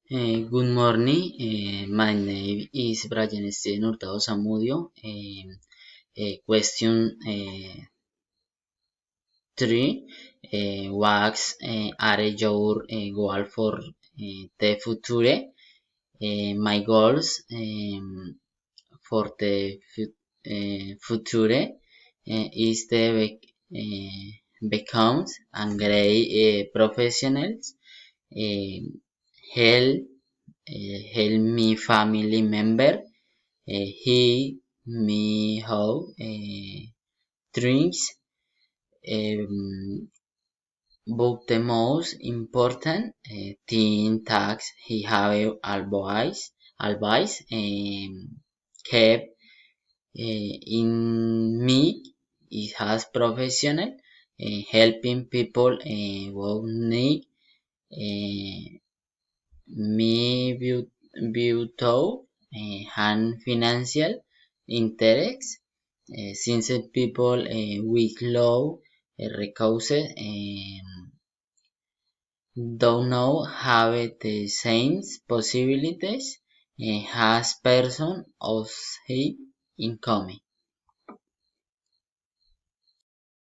Good morning. My name is Brian Steven Hurtado Zamudio. Question 3. What are your goals for the future? My goals for the future is to become a great professionals, uh, help help me family member, he me how drinks, um, but the most important thing tax he have advice kept in me. It has professional helping people who need me without and financial interests, since people with low resources don't know have the same possibilities as person of high income.